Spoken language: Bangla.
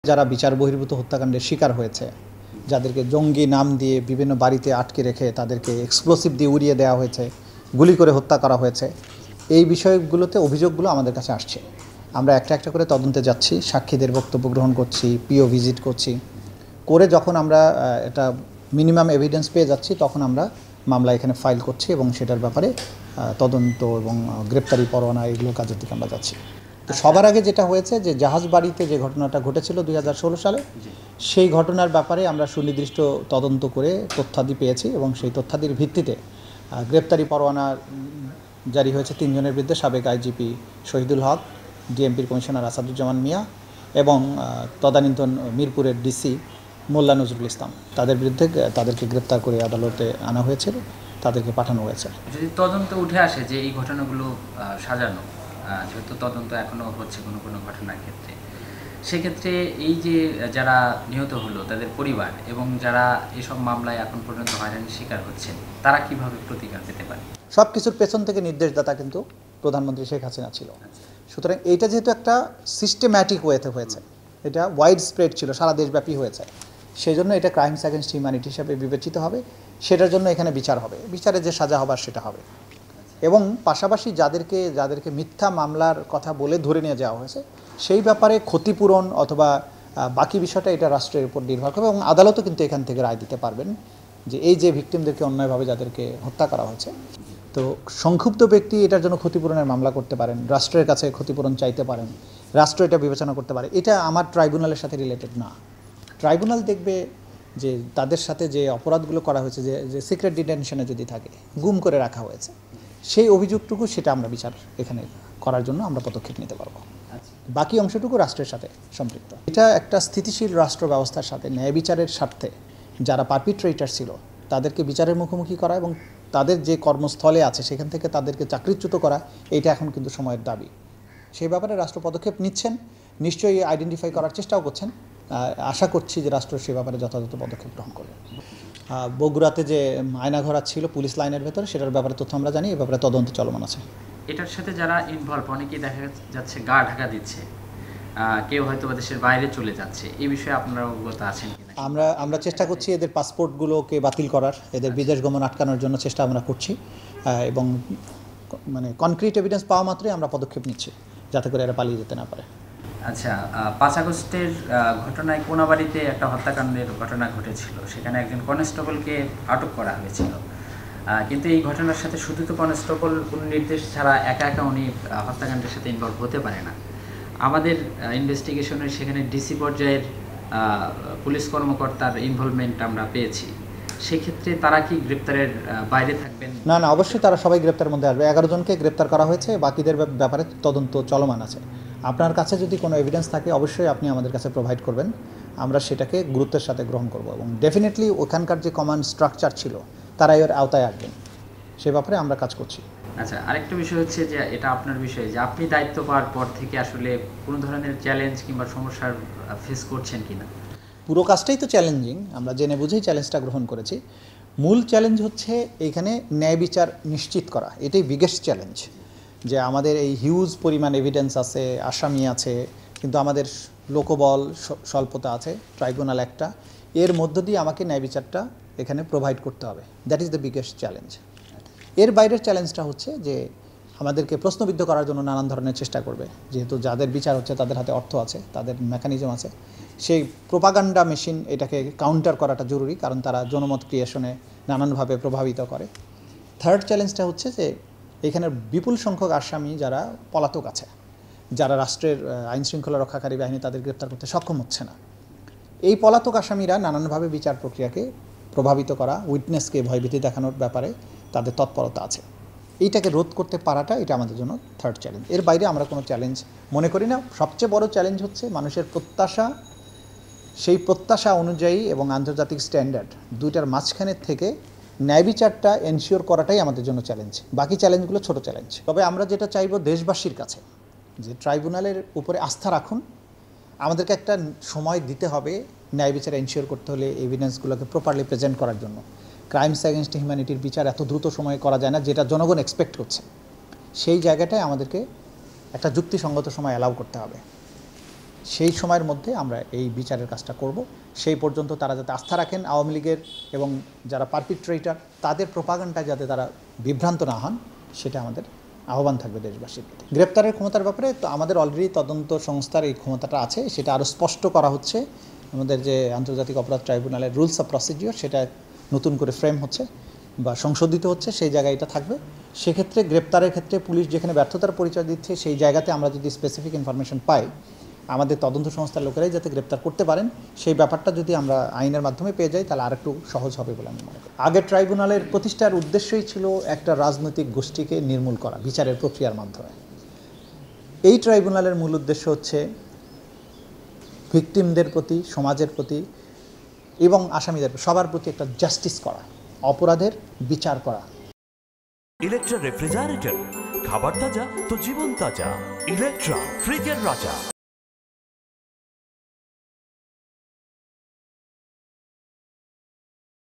যারা বিচার বহির্ভূত হত্যাকাণ্ডের শিকার হয়েছে, যাদেরকে জঙ্গি নাম দিয়ে বিভিন্ন বাড়িতে আটকে রেখে তাদেরকে এক্সপ্লোসিভ দিয়ে উড়িয়ে দেওয়া হয়েছে, গুলি করে হত্যা করা হয়েছে, এই বিষয়গুলোতে অভিযোগগুলো আমাদের কাছে আসছে। আমরা একটা একটা করে তদন্তে যাচ্ছি, সাক্ষীদের বক্তব্য গ্রহণ করছি, পিও ভিজিট করছি, করে যখন আমরা এটা মিনিমাম এভিডেন্স পেয়ে যাচ্ছি তখন আমরা মামলা এখানে ফাইল করছি এবং সেটার ব্যাপারে তদন্ত এবং গ্রেপ্তারি পরোয়ানা এগুলো কাজের দিকে আমরা যাচ্ছি। তো সবার আগে যেটা হয়েছে যে জাহাজ বাড়িতে যে ঘটনাটা ঘটেছিল 2016 সালে, সেই ঘটনার ব্যাপারে আমরা সুনির্দিষ্ট তদন্ত করে তথ্যাদি পেয়েছি এবং সেই তথ্যাদির ভিত্তিতে গ্রেপ্তারি পরোয়ানা জারি হয়েছে 3 জনের বিরুদ্ধে। সাবেক আইজিপি শহীদুল হক, ডিএমপির কমিশনার আসাদুজ্জামান মিয়া এবং তদানীন্তন মিরপুরের ডিসি মোল্লা নজরুল ইসলাম, তাদের বিরুদ্ধে তাদেরকে গ্রেপ্তার করে আদালতে আনা হয়েছিল, তাদেরকে পাঠানো হয়েছে। যদি তদন্ত উঠে আসে যে এই ঘটনাগুলো সাজানো, যেহেতু তদন্ত এখনও হচ্ছে কোনো কোনো ঘটনার ক্ষেত্রে, সেক্ষেত্রে এই যে যারা নিহত হলো তাদের পরিবার এবং যারা এসব মামলায় এখন পর্যন্ত হয়রানির শিকার হচ্ছেন, তারা কিভাবে প্রতিকার পেতে পারে? সব কিছুর পেছন থেকে নির্দেশদাতা কিন্তু প্রধানমন্ত্রী শেখ হাসিনা ছিল। সুতরাং এইটা যেহেতু একটা সিস্টেম্যাটিক ওয়েতে হয়েছে, এটা ওয়াইড স্প্রেড ছিল, সারা দেশব্যাপী হয়েছে, সেই জন্য এটা ক্রাইমস অ্যাগেনস্ট হিউম্যানিটি হিসাবে বিবেচিত হবে। সেটার জন্য এখানে বিচার হবে, বিচারে যে সাজা হবার সেটা হবে। এবং পাশাপাশি যাদেরকে মিথ্যা মামলার কথা বলে ধরে নিয়ে যাওয়া হয়েছে, সেই ব্যাপারে ক্ষতিপূরণ অথবা বাকি বিষয়টা এটা রাষ্ট্রের উপর নির্ভর করবে এবং আদালতও কিন্তু এখান থেকে রায় দিতে পারবেন যে এই যে ভিকটিমদেরকে অন্যায়ভাবে যাদেরকে হত্যা করা হয়েছে, তো সংক্ষুব্ধ ব্যক্তি এটার জন্য ক্ষতিপূরণের মামলা করতে পারেন, রাষ্ট্রের কাছে ক্ষতিপূরণ চাইতে পারেন, রাষ্ট্র এটা বিবেচনা করতে পারে। এটা আমার ট্রাইব্যুনালের সাথে রিলেটেড না। ট্রাইব্যুনাল দেখবে যে তাদের সাথে যে অপরাধগুলো করা হয়েছে, যে সিক্রেট ডিটেনশনে যদি থাকে, গুম করে রাখা হয়েছে, সেই অভিযোগটুকু সেটা আমরা বিচার এখানে করার জন্য আমরা পদক্ষেপ নিতে পারবো। বাকি অংশটুকু রাষ্ট্রের সাথে সম্পৃক্ত। এটা একটা স্থিতিশীল রাষ্ট্র ব্যবস্থার সাথে ন্যায় বিচারের স্বার্থে যারা পারপিট্রেটর ছিল তাদেরকে বিচারের মুখোমুখি করা এবং তাদের যে কর্মস্থলে আছে সেখান থেকে তাদেরকে চাকরিচ্যুত করা, এটা এখন কিন্তু সময়ের দাবি। সেই ব্যাপারে রাষ্ট্র পদক্ষেপ নিচ্ছেন, নিশ্চয়ই আইডেন্টিফাই করার চেষ্টাও করছেন। আশা করছি যে রাষ্ট্র সে ব্যাপারে যথাযথ পদক্ষেপ গ্রহণ করবে। বগুড়াতে যে আয়নাঘর ছিল পুলিশ লাইনের ভেতরে, সেটার ব্যাপারে তথ্য আমরা জানি, এ ব্যাপারে তদন্ত চলমান আছে। এটার সাথে যারা ইনভলভ, অনেকেই দেখা যাচ্ছে গা ঢাকা দিচ্ছে, কেউ হয়তো দেশের বাইরে চলে যাচ্ছে, এই বিষয়ে আপনারা অবগত আছেন কিনা? আমরা চেষ্টা করছি এদের পাসপোর্টগুলোকে বাতিল করার, এদের বিদেশ গমন আটকানোর জন্য চেষ্টা আমরা করছি এবং মানে কনক্রিট এভিডেন্স পাওয়া মাত্রই আমরা পদক্ষেপ নিচ্ছি যাতে করে এরা পালিয়ে যেতে না পারে। আচ্ছা, 5 আগস্টের ঘটনায় কোনাবাড়িতে একটা হত্যাকাণ্ডের ঘটনা ঘটেছিল, সেখানে একজন কনস্টেবলকে আটক করা হয়েছিল, কিন্তু এই ঘটনার সাথে শুধু তো কনস্টেবল কোনো নির্দেশ ছাড়া একা একা উনি হত্যাকাণ্ডের সাথে ইনভলভ হতে পারে না। আমাদের ইনভেস্টিগেশনের সেখানে ডিসি পর্যায়ের পুলিশ কর্মকর্তার ইনভলভমেন্ট আমরা পেয়েছি। সেক্ষেত্রে তারা কি গ্রেপ্তারের বাইরে থাকবেন? না, অবশ্যই তারা সবাই গ্রেপ্তারের মধ্যে আসবে। 11 জনকে গ্রেপ্তার করা হয়েছে, বাকিদের ব্যাপারে তদন্ত চলমান আছে। আপনার কাছে যদি কোনো এভিডেন্স থাকে অবশ্যই আপনি আমাদের কাছে প্রোভাইড করবেন, আমরা সেটাকে গুরুত্বের সাথে গ্রহণ করব এবং ডেফিনেটলি ওখানকার যে কমান্ড স্ট্রাকচার ছিল তারা এর আওতায় আসবেন, সে ব্যাপারে আমরা কাজ করছি। আচ্ছা, আরেকটা বিষয় হচ্ছে যে এটা আপনার বিষয় যে আপনি দায়িত্ব পাওয়ার পর থেকে আসলে কোনো ধরনের চ্যালেঞ্জ কিংবা সমস্যার ফেস করছেন কিনা? পুরো কাজটাই তো চ্যালেঞ্জিং, আমরা জেনে বুঝেই চ্যালেঞ্জটা গ্রহণ করেছি। মূল চ্যালেঞ্জ হচ্ছে এইখানে ন্যায় বিচার নিশ্চিত করা, এটাই বিগেস্ট চ্যালেঞ্জ। যে আমাদের এই হিউজ পরিমাণ এভিডেন্স আছে, আসামি আছে, কিন্তু আমাদের লোকবল স্বল্পতা আছে, ট্রাইব্যুনাল একটা, এর মধ্য দিয়ে আমাকে ন্যায় বিচারটা এখানে প্রোভাইড করতে হবে। That is the biggest challenge. এর বাইরের চ্যালেঞ্জটা হচ্ছে যে আমাদেরকে প্রশ্নবিদ্ধ করার জন্য নানান ধরনের চেষ্টা করবে, যেহেতু যাদের বিচার হচ্ছে তাদের হাতে অর্থ আছে, তাদের মেকানিজম আছে, সেই প্রোপাগান্ডা মেশিন এটাকে কাউন্টার করাটা জরুরি, কারণ তারা জনমত ক্রিয়েশনে নানানভাবে প্রভাবিত করে। থার্ড চ্যালেঞ্জটা হচ্ছে যে এখানে বিপুল সংখ্যক আসামি যারা পলাতক আছে, যারা রাষ্ট্রের আইনশৃঙ্খলা রক্ষাকারী বাহিনী তাদের গ্রেপ্তার করতে সক্ষম হচ্ছে না, এই পলাতক আসামিরা নানানভাবে বিচার প্রক্রিয়াকে প্রভাবিত করা, উইটনেসকে ভয়ভীতি দেখানোর ব্যাপারে তাদের তৎপরতা আছে। এইটাকে রোধ করতে পারাটা এটা আমাদের জন্য থার্ড চ্যালেঞ্জ। এর বাইরে আমরা কোনো চ্যালেঞ্জ মনে করি না। সবচেয়ে বড় চ্যালেঞ্জ হচ্ছে মানুষের প্রত্যাশা, সেই প্রত্যাশা অনুযায়ী এবং আন্তর্জাতিক স্ট্যান্ডার্ড দুইটার মাঝখানের থেকে ন্যায় বিচারটা এনশিওর করাটাই আমাদের জন্য চ্যালেঞ্জ। বাকি চ্যালেঞ্জগুলো ছোট চ্যালেঞ্জ। তবে আমরা যেটা চাইব দেশবাসীর কাছে, যে ট্রাইব্যুনালের উপরে আস্থা রাখুন। আমাদেরকে একটা সময় দিতে হবে ন্যায় বিচার এনশিওর করতে হলে, এভিডেন্সগুলোকে প্রপারলি প্রেজেন্ট করার জন্য। ক্রাইমস অ্যাগেনস্ট হিউম্যানিটির বিচার এত দ্রুত সময়ে করা যায় না, যেটা জনগণ এক্সপেক্ট করছে। সেই জায়গাটায় আমাদেরকে একটা যুক্তিসঙ্গত সময় অ্যালাউ করতে হবে। সেই সময়ের মধ্যে আমরা এই বিচারের কাজটা করব। সেই পর্যন্ত তারা যাতে আস্থা রাখেন আওয়ামী লীগের এবং যারা পারপিট্রেটর তাদের প্রোপাগান্ডা যাতে তারা বিভ্রান্ত না হন, সেটা আমাদের আহ্বান থাকবে দেশবাসীর প্রতি। গ্রেপ্তারের ক্ষমতার ব্যাপারে তো আমাদের অলরেডি তদন্ত সংস্থার এই ক্ষমতাটা আছে, সেটা আরও স্পষ্ট করা হচ্ছে। আমাদের যে আন্তর্জাতিক অপরাধ ট্রাইব্যুনালের রুলস অফ প্রসিডিওর সেটা নতুন করে ফ্রেম হচ্ছে বা সংশোধিত হচ্ছে, সেই জায়গায় এটা থাকবে। সেক্ষেত্রে গ্রেপ্তারের ক্ষেত্রে পুলিশ যেখানে ব্যর্থতার পরিচয় দিচ্ছে সেই জায়গাতে আমরা যদি স্পেসিফিক ইনফরমেশন পাই, আমাদের তদন্ত সংস্থার লোকেরাই যাতে গ্রেপ্তার করতে পারেন সেই ব্যাপারটা যদি আমরা আইনের মাধ্যমে পেয়ে যাই তাহলে আরেকটু সহজ হবে বলে আমি মনে করি। আগের ট্রাইব্যুনালের প্রতিষ্ঠার উদ্দেশ্যই ছিল একটা রাজনৈতিক গোষ্ঠীকে নির্মূল করা বিচারের প্রক্রিয়ার মাধ্যমে। এই ট্রাইব্যুনালের মূল উদ্দেশ্য হচ্ছে ভিকটিমদের প্রতি, সমাজের প্রতি এবং আসামিদের সবার প্রতি একটা জাস্টিস করা, অপরাধের বিচার করা। ইলেকট্রা রেফ্রিজারেটর, খাবার তাজা তো জীবন তাজা। ইলেকট্রা, ফ্রিজের রাজা।